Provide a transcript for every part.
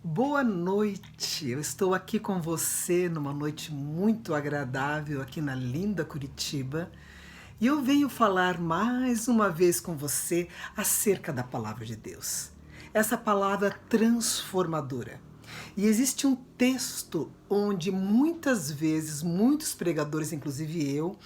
Boa noite, eu estou aqui com você numa noite muito agradável aqui na linda Curitiba e eu venho falar mais uma vez com você acerca da Palavra de Deus. Essa palavra transformadora. E existe um texto onde muitas vezes, muitos pregadores, inclusive eu,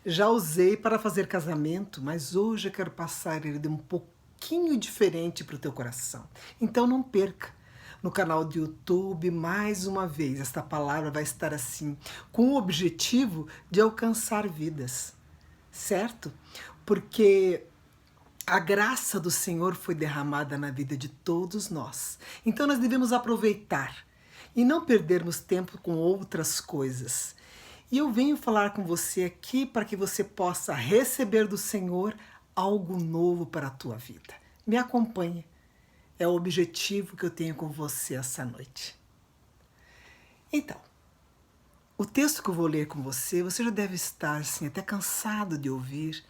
já usei para fazer casamento, mas hoje eu quero passar ele de um pouquinho diferente para o teu coração. Então não perca. No canal do YouTube, mais uma vez, esta palavra vai estar assim, com o objetivo de alcançar vidas, certo? Porque a graça do Senhor foi derramada na vida de todos nós. Então nós devemos aproveitar e não perdermos tempo com outras coisas. E eu venho falar com você aqui para que você possa receber do Senhor algo novo para a tua vida. Me acompanhe. É o objetivo que eu tenho com você essa noite. Então, o texto que eu vou ler com você, você já deve estar assim, até cansado de ouvir,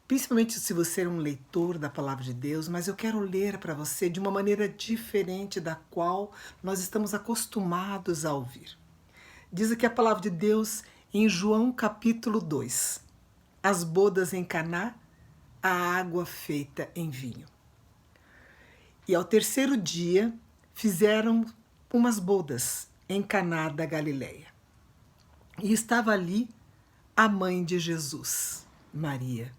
principalmente se você é um leitor da Palavra de Deus, mas eu quero ler para você de uma maneira diferente da qual nós estamos acostumados a ouvir. Diz aqui a Palavra de Deus em João capítulo 2. As bodas em Caná, a água feita em vinho. E ao terceiro dia fizeram umas bodas em Caná da Galileia. E estava ali a mãe de Jesus, Maria.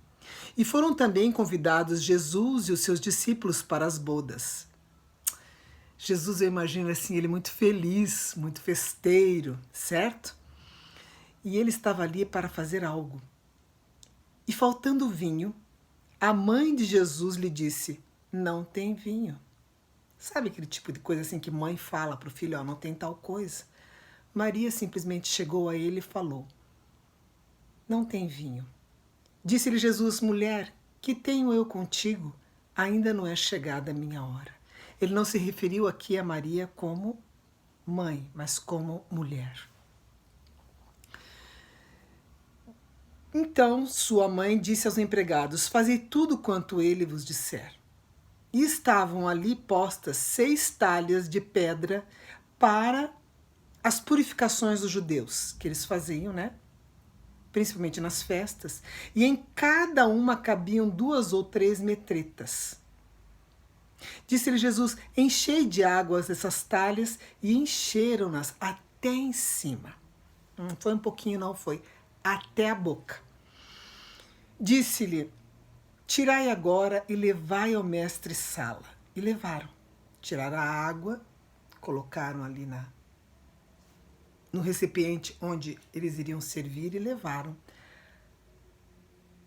E foram também convidados Jesus e os seus discípulos para as bodas. Jesus, eu imagino assim, ele muito feliz, muito festeiro, certo? E ele estava ali para fazer algo. E faltando vinho, a mãe de Jesus lhe disse: não tem vinho. Sabe aquele tipo de coisa assim que mãe fala para o filho, ó, não tem tal coisa? Maria simplesmente chegou a ele e falou: não tem vinho. Disse-lhe Jesus: mulher, que tenho eu contigo? Ainda não é chegada a minha hora. Ele não se referiu aqui a Maria como mãe, mas como mulher. Então sua mãe disse aos empregados: fazei tudo quanto ele vos disser. E estavam ali postas 6 talhas de pedra para as purificações dos judeus, que eles faziam, né? Principalmente nas festas. E em cada uma cabiam 2 ou 3 metretas. Disse-lhe Jesus: enchei de águas essas talhas, e encheram-nas até em cima. Não foi um pouquinho, não, foi até a boca. Disse-lhe: tirai agora e levai ao mestre Sala. E levaram. Tiraram a água, colocaram ali no recipiente onde eles iriam servir e levaram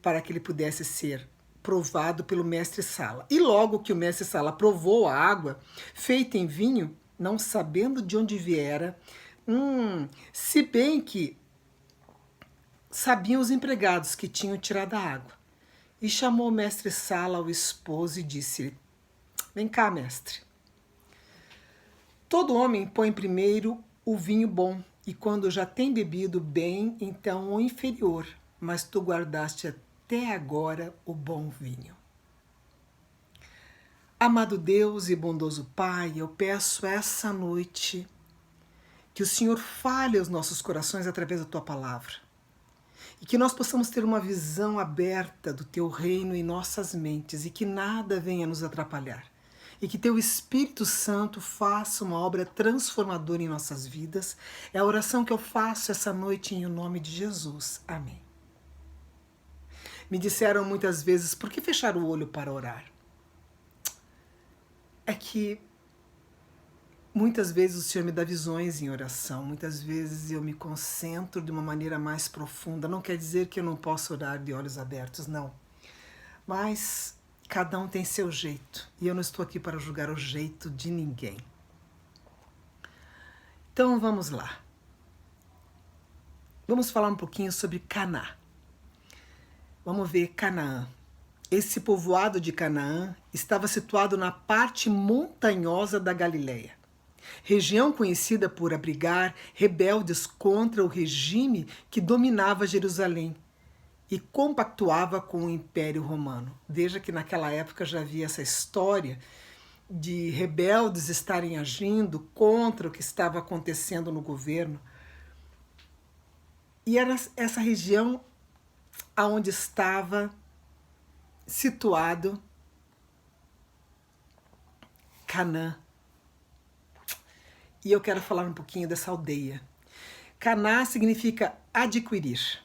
para que ele pudesse ser provado pelo mestre Sala. E logo que o mestre Sala provou a água feita em vinho, não sabendo de onde viera, se bem que sabiam os empregados que tinham tirado a água. E chamou o mestre Sala ao esposo e disse-lhe: vem cá, mestre. Todo homem põe primeiro o vinho bom, e quando já tem bebido bem, então o inferior, mas tu guardaste até agora o bom vinho. Amado Deus e bondoso Pai, eu peço essa noite que o Senhor fale aos nossos corações através da Tua Palavra. E que nós possamos ter uma visão aberta do Teu reino em nossas mentes e que nada venha nos atrapalhar. E que Teu Espírito Santo faça uma obra transformadora em nossas vidas. É a oração que eu faço essa noite em nome de Jesus. Amém. Me disseram muitas vezes: por que fechar o olho para orar? É que muitas vezes o Senhor me dá visões em oração, muitas vezes eu me concentro de uma maneira mais profunda. Não quer dizer que eu não possa orar de olhos abertos, não. Mas cada um tem seu jeito, e eu não estou aqui para julgar o jeito de ninguém. Então vamos lá. Vamos falar um pouquinho sobre Caná. Vamos ver Canaã. Esse povoado de Canaã estava situado na parte montanhosa da Galileia, região conhecida por abrigar rebeldes contra o regime que dominava Jerusalém e compactuava com o Império Romano. Veja que naquela época já havia essa história de rebeldes estarem agindo contra o que estava acontecendo no governo. E era essa região aonde estava situado Canaã. E eu quero falar um pouquinho dessa aldeia. Caná significa adquirir.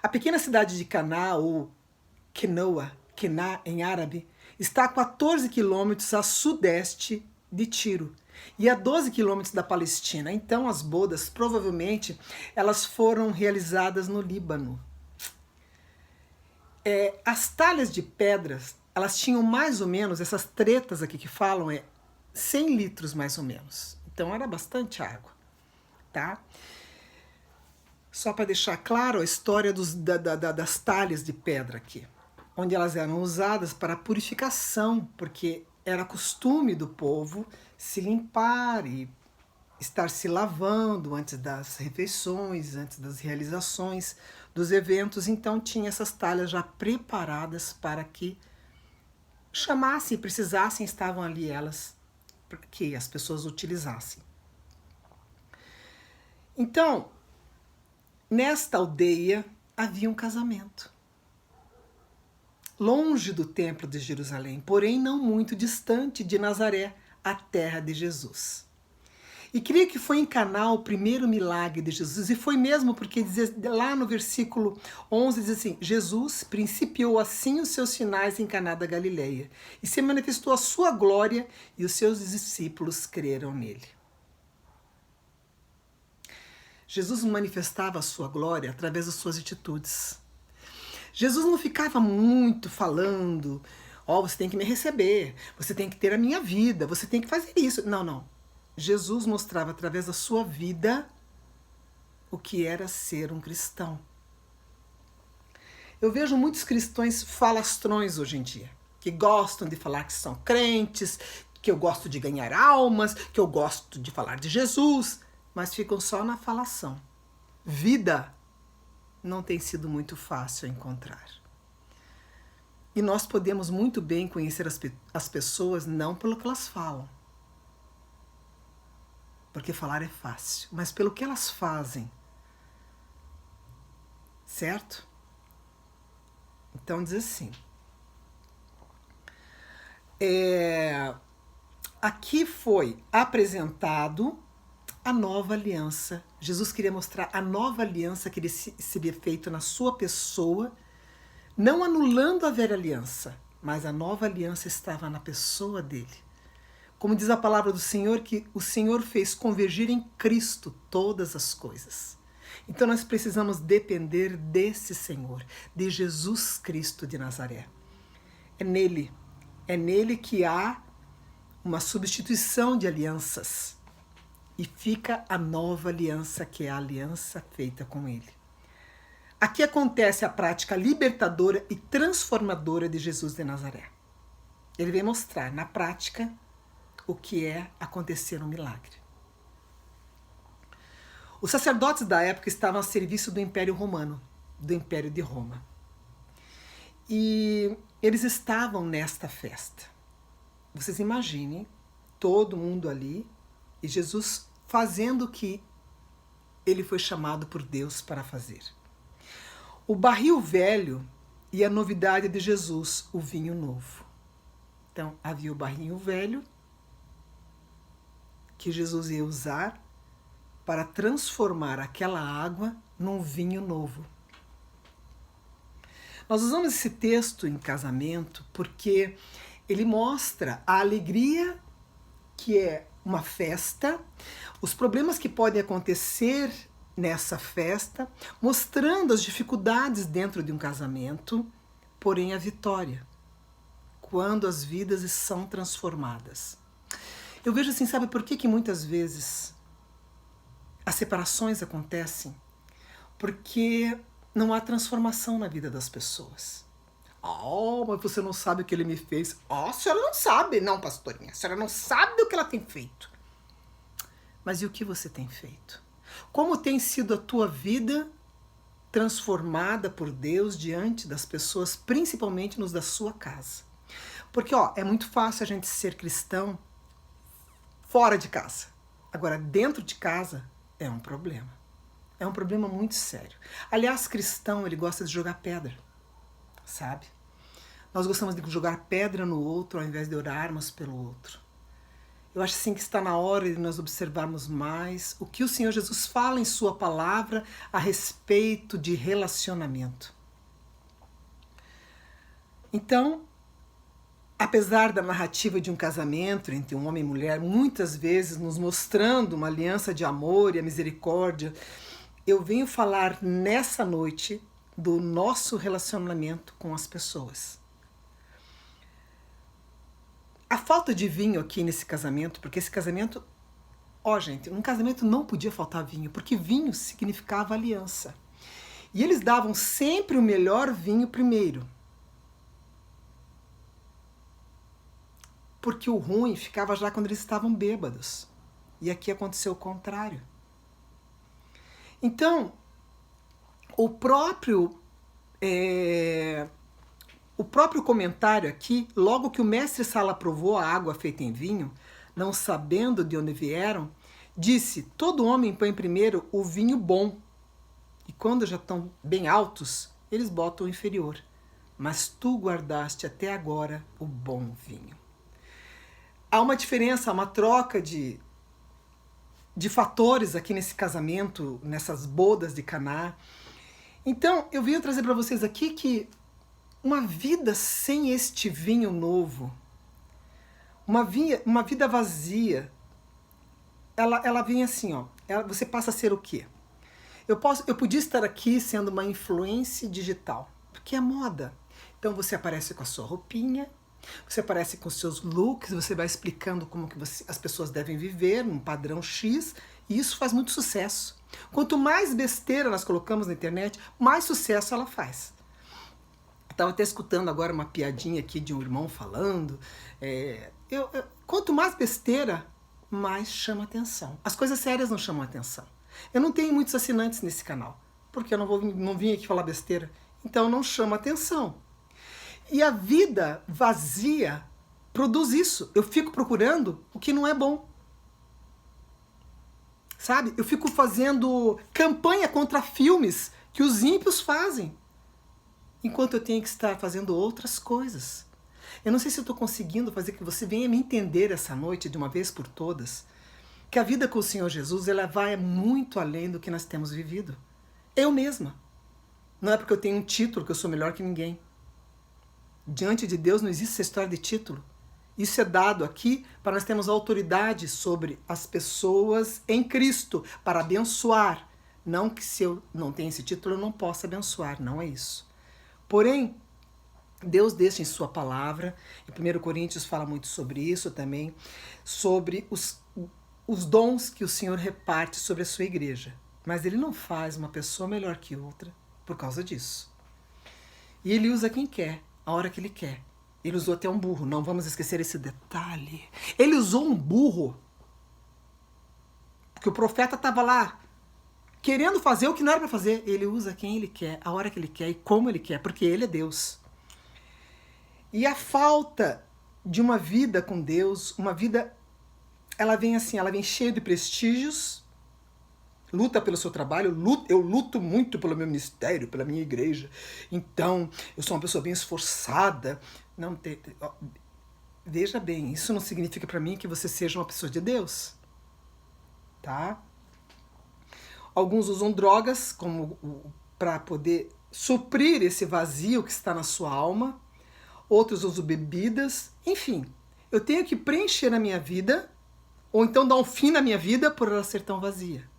A pequena cidade de Caná, ou Kená em árabe, está a 14 quilômetros a sudeste de Tiro e a 12 quilômetros da Palestina. Então as bodas, provavelmente, elas foram realizadas no Líbano. As talhas de pedras, elas tinham mais ou menos, essas tretas aqui que falam, 100 litros mais ou menos. Então era bastante água, tá? Só para deixar claro a história das talhas de pedra aqui, onde elas eram usadas para purificação, porque era costume do povo se limpar e estar se lavando antes das refeições, antes das realizações dos eventos. Então tinha essas talhas já preparadas para que chamassem, precisassem, estavam ali elas, para que as pessoas utilizassem. Então, nesta aldeia havia um casamento. Longe do templo de Jerusalém, porém não muito distante de Nazaré, a terra de Jesus. E creio que foi em Caná o primeiro milagre de Jesus, e foi mesmo porque lá no versículo 11 diz assim: Jesus principiou assim os seus sinais em Caná da Galileia, e se manifestou a sua glória, e os seus discípulos creram nele. Jesus manifestava a sua glória através das suas atitudes. Jesus não ficava muito falando, você tem que me receber, você tem que ter a minha vida, você tem que fazer isso. Não. Jesus mostrava através da sua vida o que era ser um cristão. Eu vejo muitos cristãos falastrões hoje em dia, que gostam de falar que são crentes, que eu gosto de ganhar almas, que eu gosto de falar de Jesus, mas ficam só na falação. Vida não tem sido muito fácil encontrar. E nós podemos muito bem conhecer as pessoas não pelo que elas falam, porque falar é fácil, mas pelo que elas fazem. Certo? Então diz assim. Aqui foi apresentado a nova aliança. Jesus queria mostrar a nova aliança que ele seria feito na sua pessoa, não anulando a velha aliança, mas a nova aliança estava na pessoa dele. Como diz a palavra do Senhor, que o Senhor fez convergir em Cristo todas as coisas. Então nós precisamos depender desse Senhor, de Jesus Cristo de Nazaré. É nele que há uma substituição de alianças. E fica a nova aliança, que é a aliança feita com ele. Aqui acontece a prática libertadora e transformadora de Jesus de Nazaré. Ele vem mostrar na prática o que é acontecer um milagre. Os sacerdotes da época estavam a serviço do Império Romano, do Império de Roma. E eles estavam nesta festa. Vocês imaginem todo mundo ali e Jesus fazendo o que ele foi chamado por Deus para fazer. O barril velho e a novidade de Jesus, o vinho novo. Então, havia o barril velho que Jesus ia usar para transformar aquela água num vinho novo. Nós usamos esse texto em casamento porque ele mostra a alegria que é uma festa, os problemas que podem acontecer nessa festa, mostrando as dificuldades dentro de um casamento, porém a vitória, quando as vidas são transformadas. Eu vejo assim, sabe por que muitas vezes as separações acontecem? Porque não há transformação na vida das pessoas. Mas você não sabe o que ele me fez. A senhora não sabe. Não, pastorinha, a senhora não sabe o que ela tem feito. Mas e o que você tem feito? Como tem sido a tua vida transformada por Deus diante das pessoas, principalmente nos da sua casa? Porque, ó, é muito fácil a gente ser cristão fora de casa. Agora, dentro de casa é um problema. É um problema muito sério. Aliás, cristão, ele gosta de jogar pedra, sabe? Nós gostamos de jogar pedra no outro ao invés de orarmos pelo outro. Eu acho assim que está na hora de nós observarmos mais o que o Senhor Jesus fala em sua palavra a respeito de relacionamento. Então, apesar da narrativa de um casamento entre um homem e mulher, muitas vezes nos mostrando uma aliança de amor e a misericórdia, eu venho falar nessa noite do nosso relacionamento com as pessoas. A falta de vinho aqui nesse casamento, porque esse casamento, gente, um casamento não podia faltar vinho, porque vinho significava aliança. E eles davam sempre o melhor vinho primeiro. Porque o ruim ficava já quando eles estavam bêbados. E aqui aconteceu o contrário. Então, o próprio comentário aqui, logo que o mestre Sala provou a água feita em vinho, não sabendo de onde vieram, disse: todo homem põe primeiro o vinho bom, e quando já estão bem altos, eles botam o inferior. Mas tu guardaste até agora o bom vinho. Há uma diferença, há uma troca de fatores aqui nesse casamento, nessas bodas de Caná. Então, eu vim trazer para vocês aqui que uma vida sem este vinho novo, uma vida vazia, ela vem assim, ó. Você passa a ser o quê? Eu podia estar aqui sendo uma influência digital, porque é moda. Então você aparece com a sua roupinha, você aparece com os seus looks, você vai explicando como que as pessoas devem viver, num padrão X, e isso faz muito sucesso. Quanto mais besteira nós colocamos na internet, mais sucesso ela faz. Estava até escutando agora uma piadinha aqui de um irmão falando. Quanto mais besteira, mais chama atenção. As coisas sérias não chamam atenção. Eu não tenho muitos assinantes nesse canal, porque eu não vim aqui falar besteira. Então não chama atenção. E a vida vazia produz isso. Eu fico procurando o que não é bom. Sabe? Eu fico fazendo campanha contra filmes que os ímpios fazem, enquanto eu tenho que estar fazendo outras coisas. Eu não sei se eu estou conseguindo fazer que você venha me entender essa noite, de uma vez por todas, que a vida com o Senhor Jesus, ela vai muito além do que nós temos vivido. Eu mesma. Não é porque eu tenho um título que eu sou melhor que ninguém. Diante de Deus não existe essa história de título. Isso é dado aqui para nós termos autoridade sobre as pessoas em Cristo, para abençoar. Não que se eu não tenho esse título eu não possa abençoar, não é isso. Porém, Deus deixa em sua palavra, em 1 Coríntios fala muito sobre isso também, sobre os dons que o Senhor reparte sobre a sua igreja. Mas Ele não faz uma pessoa melhor que outra por causa disso. E Ele usa quem quer, a hora que Ele quer. Ele usou até um burro, não vamos esquecer esse detalhe. Ele usou um burro, porque o profeta estava lá, querendo fazer o que não era para fazer. Ele usa quem Ele quer, a hora que Ele quer e como Ele quer, porque Ele é Deus. E a falta de uma vida com Deus, uma vida, ela vem assim, ela vem cheia de prestígios, luta pelo seu trabalho, eu luto muito pelo meu ministério, pela minha igreja, então eu sou uma pessoa bem esforçada. Não, veja bem, isso não significa para mim que você seja uma pessoa de Deus, tá? Alguns usam drogas como para poder suprir esse vazio que está na sua alma, outros usam bebidas, enfim, eu tenho que preencher a minha vida, ou então dar um fim na minha vida por ela ser tão vazia.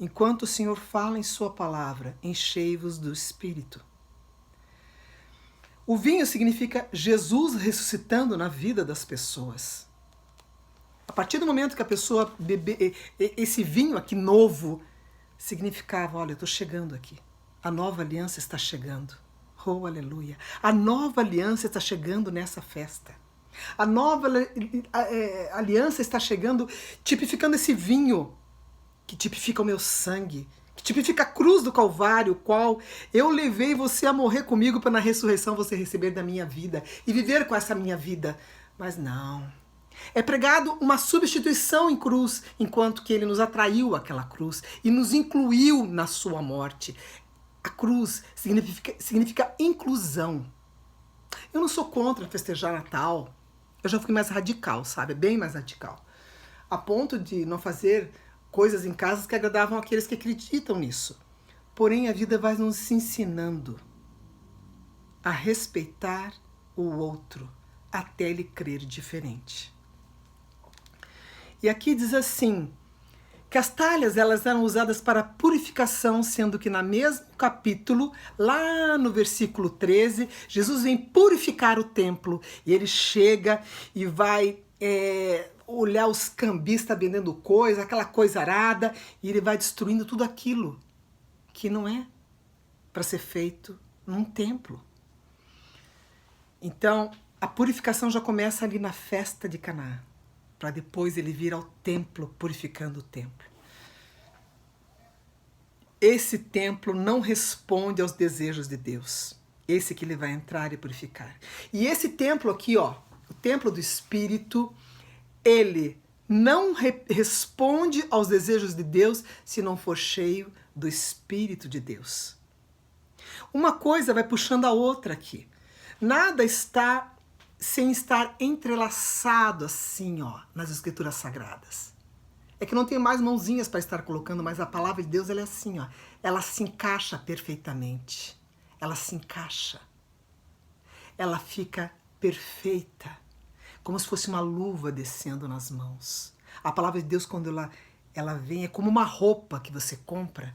Enquanto o Senhor fala em sua palavra, enchei-vos do Espírito. O vinho significa Jesus ressuscitando na vida das pessoas. A partir do momento que a pessoa bebe esse vinho aqui novo, significava, olha, eu estou chegando aqui. A nova aliança está chegando. Oh, aleluia. A nova aliança está chegando nessa festa. A nova aliança está chegando, tipificando esse vinho, que tipifica o meu sangue, que Tipifica a cruz do Calvário, o qual eu levei você a morrer comigo para na ressurreição você receber da minha vida e viver com essa minha vida. Mas não. É pregado uma substituição em cruz, enquanto que ele nos atraiu àquela cruz e nos incluiu na sua morte. A cruz significa inclusão. Eu não sou contra festejar Natal. Eu já fui mais radical, sabe? Bem mais radical. A ponto de não fazer coisas em casa que agradavam aqueles que acreditam nisso. Porém, a vida vai nos ensinando a respeitar o outro até ele crer diferente. E aqui diz assim, que as talhas elas eram usadas para purificação, sendo que no mesmo capítulo, lá no versículo 13, Jesus vem purificar o templo e ele chega e vai olhar os cambistas vendendo coisa, aquela coisa arada, e ele vai destruindo tudo aquilo que não é para ser feito num templo. Então, a purificação já começa ali na festa de Caná, para depois ele vir ao templo, purificando o templo. Esse templo não responde aos desejos de Deus. Esse que ele vai entrar e purificar. E esse templo aqui, ó, o templo do Espírito, ele não responde aos desejos de Deus se não for cheio do Espírito de Deus. Uma coisa vai puxando a outra aqui. Nada está sem estar entrelaçado assim, ó, nas Escrituras Sagradas. É que não tem mais mãozinhas para estar colocando, mas a palavra de Deus ela é assim, ó, ela se encaixa perfeitamente. Ela se encaixa. Ela fica perfeita, como se fosse uma luva descendo nas mãos. A palavra de Deus, quando ela vem, é como uma roupa que você compra.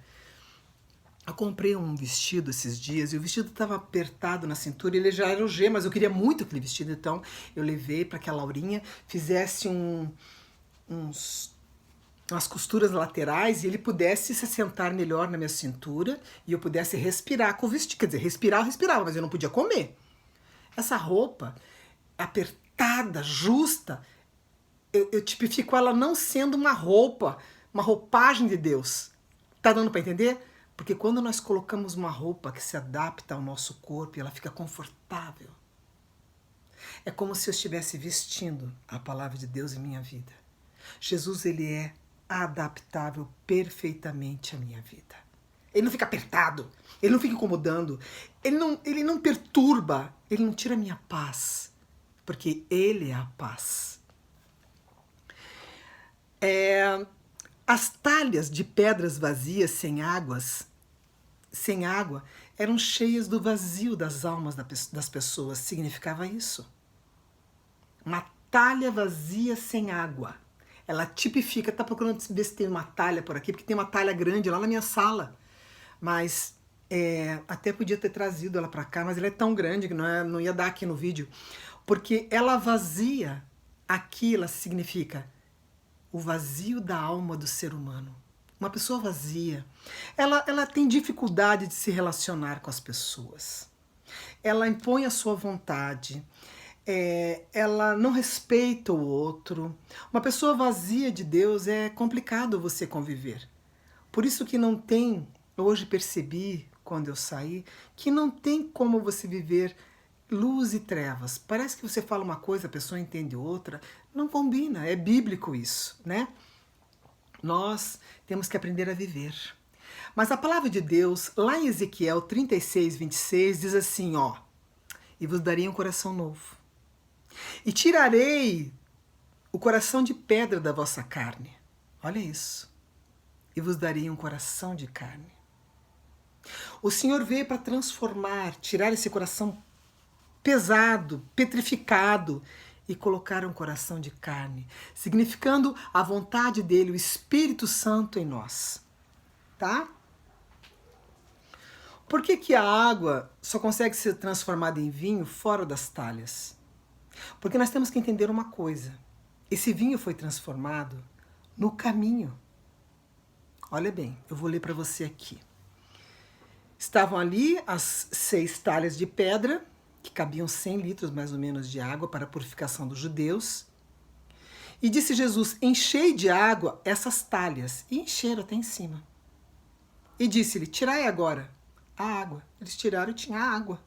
Eu comprei um vestido esses dias e o vestido estava apertado na cintura, ele já era o G, mas eu queria muito aquele vestido, então eu levei para que a Laurinha fizesse umas costuras laterais e ele pudesse se assentar melhor na minha cintura e eu pudesse respirar com o vestido. Quer dizer, respirar eu respirava, mas eu não podia comer. Essa roupa apertada, justa, eu tipifico ela não sendo uma roupa, uma roupagem de Deus. Tá dando para entender? Porque quando nós colocamos uma roupa que se adapta ao nosso corpo e ela fica confortável, é como se eu estivesse vestindo a palavra de Deus em minha vida. Jesus, ele é adaptável perfeitamente à minha vida. Ele não fica apertado, ele não fica incomodando, ele não perturba, ele não tira a minha paz, porque ele é a paz. As talhas de pedras vazias sem água, eram cheias do vazio das almas das pessoas. Significava isso. Uma talha vazia sem água. Ela tipifica, tá procurando ver se tem uma talha por aqui, porque tem uma talha grande lá na minha sala. Mas até podia ter trazido ela para cá, mas ela é tão grande que não ia dar aqui no vídeo. Porque ela vazia, aqui ela significa o vazio da alma do ser humano. Uma pessoa vazia, ela tem dificuldade de se relacionar com as pessoas. Ela impõe a sua vontade, ela não respeita o outro. Uma pessoa vazia de Deus é complicado você conviver. Por isso que não tem, hoje percebi, quando eu saí, que não tem como você viver luz e trevas. Parece que você fala uma coisa, a pessoa entende outra. Não combina, é bíblico isso, né? Nós temos que aprender a viver. Mas a palavra de Deus, lá em Ezequiel 36, 26, diz assim, ó, e vos darei um coração novo. E tirarei o coração de pedra da vossa carne. Olha isso. E vos darei um coração de carne. O Senhor veio para transformar, tirar esse coração pesado, petrificado, e colocar um coração de carne, significando a vontade dele, o Espírito Santo em nós. Tá? Por que a água só consegue ser transformada em vinho fora das talhas? Porque nós temos que entender uma coisa. Esse vinho foi transformado no caminho. Olha bem, eu vou ler para você aqui. Estavam ali as 6 talhas de pedra, que cabiam 100 litros mais ou menos de água para a purificação dos judeus. E disse Jesus, enchei de água essas talhas. E encheram até em cima. e disse-lhe, tirai agora a água. Eles tiraram e tinha água.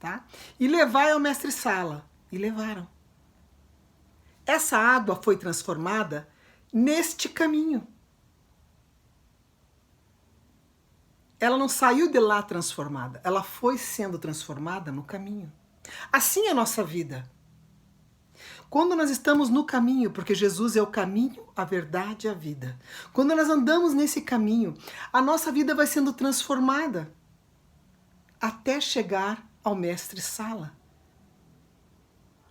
Tá? E levai ao mestre-sala. E levaram. Essa água foi transformada neste caminho. Ela não saiu de lá transformada. Ela foi sendo transformada no caminho. Assim é a nossa vida. Quando nós estamos no caminho, porque Jesus é o caminho, a verdade e a vida. Quando nós andamos nesse caminho, a nossa vida vai sendo transformada até chegar ao mestre-sala.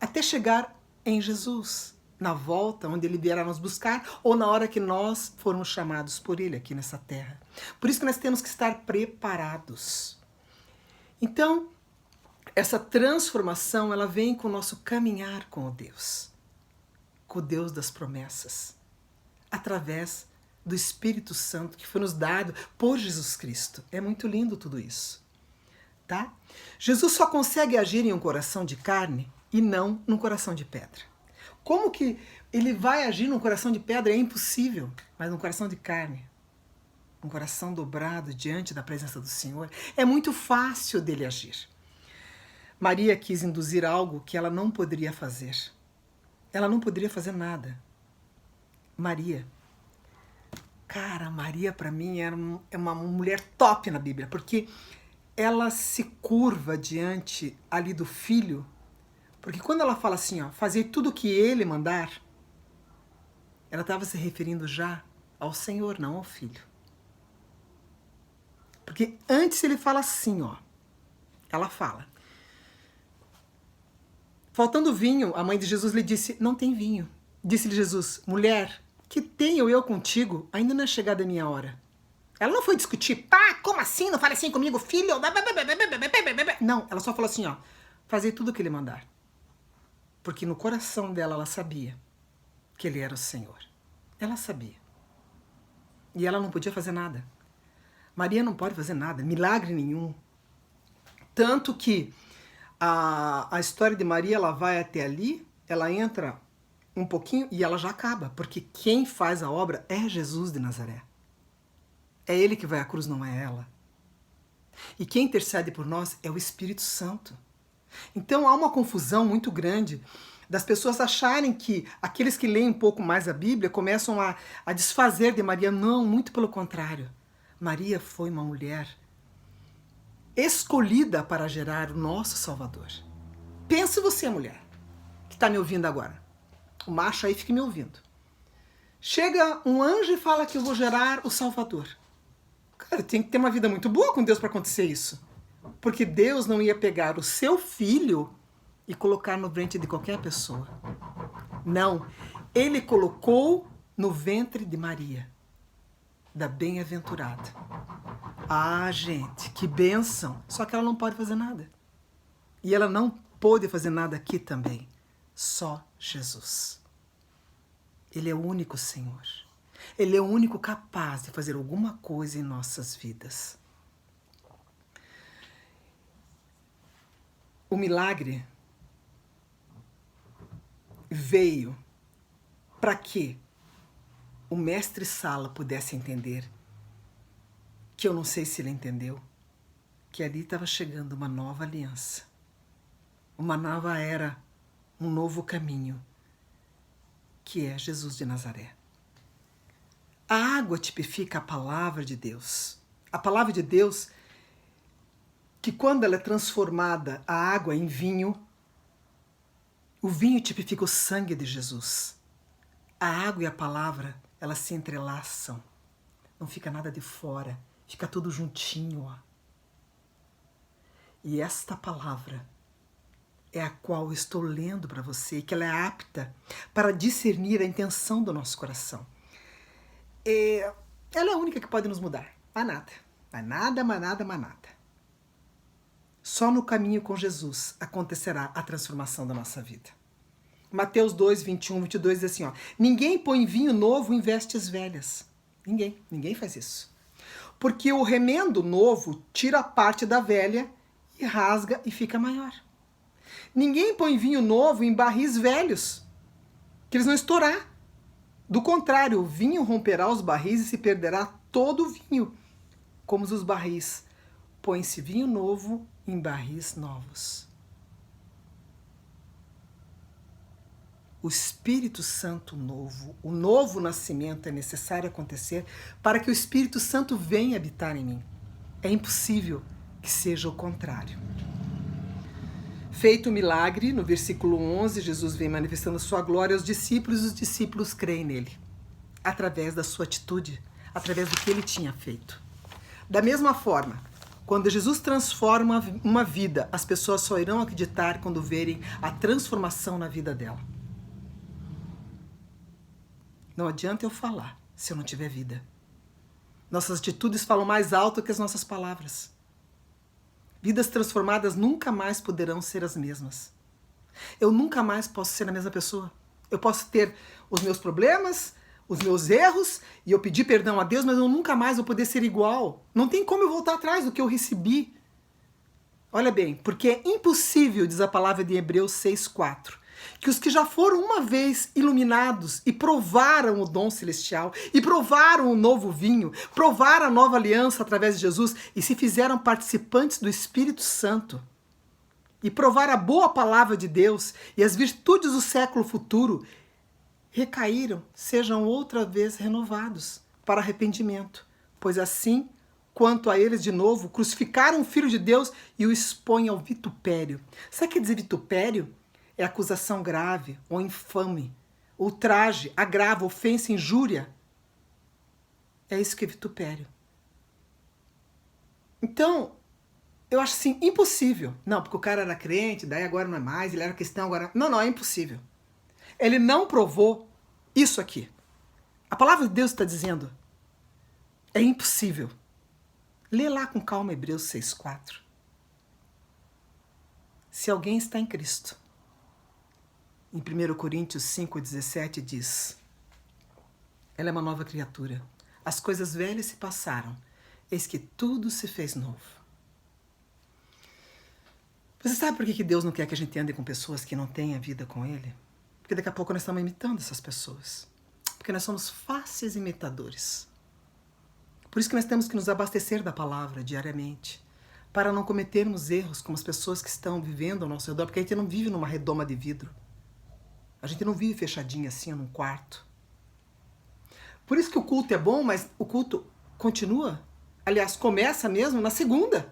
Até chegar em Jesus, na volta, onde Ele virá nos buscar, ou na hora que nós formos chamados por Ele aqui nessa terra. Por isso que nós temos que estar preparados. Então, essa transformação, ela vem com o nosso caminhar com o Deus das promessas, através do Espírito Santo que foi nos dado por Jesus Cristo. É muito lindo tudo isso, tá? Jesus só consegue agir em um coração de carne e não num coração de pedra. Como que Ele vai agir num coração de pedra? É impossível, mas num coração de carne, um coração dobrado diante da presença do Senhor, é muito fácil dele agir. Maria quis induzir algo que ela não poderia fazer. Ela não poderia fazer nada. Maria para mim é uma mulher top na Bíblia, porque ela se curva diante ali do filho, porque quando ela fala assim, ó, fazer tudo o que ele mandar, ela estava se referindo já ao Senhor, não ao filho. Porque antes ele fala assim, ó, ela fala, faltando vinho, a mãe de Jesus lhe disse, não tem vinho. Disse-lhe Jesus, mulher, que tenho eu contigo? Ainda não é chegada a minha hora. Ela não foi discutir, pá, como assim? Não fala assim comigo, filho? Não, ela só falou assim, ó, fazer tudo o que ele mandar. Porque no coração dela, ela sabia que ele era o Senhor. Ela sabia. E ela não podia fazer nada. Maria não pode fazer nada, milagre nenhum. Tanto que a história de Maria, ela vai até ali, ela entra um pouquinho e ela já acaba, porque quem faz a obra é Jesus de Nazaré. É Ele que vai à cruz, não é ela. E quem intercede por nós é o Espírito Santo. Então há uma confusão muito grande das pessoas acharem que aqueles que leem um pouco mais a Bíblia começam a desfazer de Maria. Não, muito pelo contrário. Maria foi uma mulher escolhida para gerar o nosso Salvador. Pense você, mulher, que está me ouvindo agora. O macho aí fica me ouvindo. Chega um anjo e fala que eu vou gerar o Salvador. Cara, tem que ter uma vida muito boa com Deus para acontecer isso. Porque Deus não ia pegar o seu filho e colocar no ventre de qualquer pessoa. Não. Ele colocou no ventre de Maria, da bem-aventurada. Ah, gente, que bênção! Só que ela não pode fazer nada. E ela não pôde fazer nada aqui também. Só Jesus. Ele é o único Senhor. Ele é o único capaz de fazer alguma coisa em nossas vidas. O milagre veio para que o mestre-sala pudesse entender, que eu não sei se ele entendeu, que ali estava chegando uma nova aliança, uma nova era, um novo caminho, que é Jesus de Nazaré. A água tipifica a palavra de Deus. A palavra de Deus, que quando ela é transformada, a água em vinho, o vinho tipifica o sangue de Jesus. A água e a palavra, elas se entrelaçam. Não fica nada de fora. Fica tudo juntinho, ó. E esta palavra é a qual eu estou lendo para você, que ela é apta para discernir a intenção do nosso coração. Ela é a única que pode nos mudar. Mais nada. Mais nada, mais nada, mais nada. Só no caminho com Jesus acontecerá a transformação da nossa vida. Mateus 2, 21, 22 diz assim, ó, ninguém põe vinho novo em vestes velhas. Ninguém faz isso. Porque o remendo novo tira a parte da velha e rasga e fica maior. Ninguém põe vinho novo em barris velhos, que eles vão estourar. Do contrário, o vinho romperá os barris e se perderá todo o vinho. como os barris. Põe-se vinho novo em barris novos. O Espírito Santo novo, o novo nascimento é necessário acontecer para que o Espírito Santo venha habitar em mim. É impossível que seja o contrário. Feito o milagre, no versículo 11, Jesus vem manifestando sua glória aos discípulos e os discípulos creem nele, através da sua atitude, através do que ele tinha feito. Da mesma forma, quando Jesus transforma uma vida, as pessoas só irão acreditar quando verem a transformação na vida dela. Não adianta eu falar se eu não tiver vida. Nossas atitudes falam mais alto que as nossas palavras. Vidas transformadas nunca mais poderão ser as mesmas. Eu nunca mais posso ser a mesma pessoa. Eu posso ter os meus problemas, os meus erros, e eu pedir perdão a Deus, mas eu nunca mais vou poder ser igual. Não tem como eu voltar atrás do que eu recebi. Olha bem, porque é impossível, diz a palavra de Hebreus 6,4, que os que já foram uma vez iluminados e provaram o dom celestial, e provaram o novo vinho, provaram a nova aliança através de Jesus, e se fizeram participantes do Espírito Santo, e provaram a boa palavra de Deus e as virtudes do século futuro, recaíram, sejam outra vez renovados para arrependimento, pois assim, quanto a eles de novo, crucificaram o Filho de Deus e o expõem ao vitupério. Sabe o que quer dizer vitupério? É acusação grave ou infame, ultraje, agravo, ofensa, injúria. É isso que é vitupério. Então, eu acho assim, impossível. Não, porque o cara era crente, daí agora não é mais, ele era cristão, agora... Não, é impossível. Ele não provou isso aqui. A palavra de Deus está dizendo, é impossível. Lê lá com calma Hebreus 6,4. Se alguém está em Cristo, em 1 Coríntios 5,17 diz, ela é uma nova criatura. As coisas velhas se passaram, eis que tudo se fez novo. Você sabe por que Deus não quer que a gente ande com pessoas que não tenham vida com Ele? Porque daqui a pouco nós estamos imitando essas pessoas. Porque nós somos fáceis imitadores. Por isso que nós temos que nos abastecer da palavra diariamente, para não cometermos erros como as pessoas que estão vivendo ao nosso redor, porque a gente não vive numa redoma de vidro. A gente não vive fechadinho assim num quarto. Por isso que o culto é bom, mas o culto continua. Aliás, começa mesmo na segunda.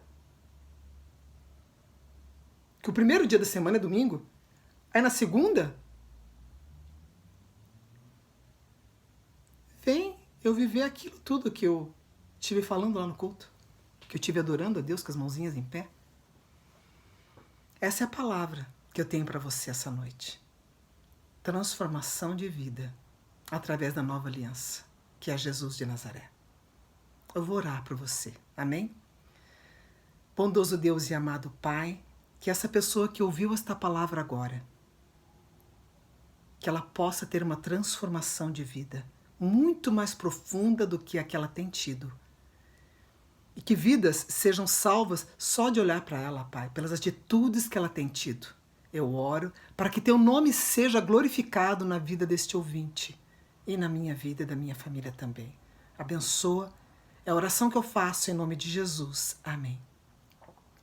Que o primeiro dia da semana é domingo. Aí na segunda, vem eu viver aquilo tudo que eu estive falando lá no culto. Que eu estive adorando a Deus com as mãozinhas em pé. Essa é a palavra que eu tenho para você essa noite. Transformação de vida através da nova aliança, que é Jesus de Nazaré. Eu vou orar por você, amém? Bondoso Deus e amado Pai, que essa pessoa que ouviu esta palavra agora, que ela possa ter uma transformação de vida muito mais profunda do que a que ela tem tido. E que vidas sejam salvas só de olhar para ela, Pai, pelas atitudes que ela tem tido. Eu oro para que teu nome seja glorificado na vida deste ouvinte e na minha vida e da minha família também. Abençoa. É a oração que eu faço em nome de Jesus. Amém.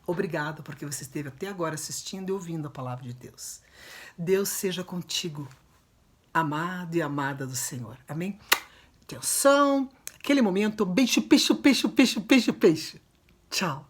Obrigado porque você esteve até agora assistindo e ouvindo a palavra de Deus. Deus seja contigo, amado e amada do Senhor. Amém? Atenção, aquele momento, beijo, peixe, peixe, peixe, peixe, peixe. Tchau.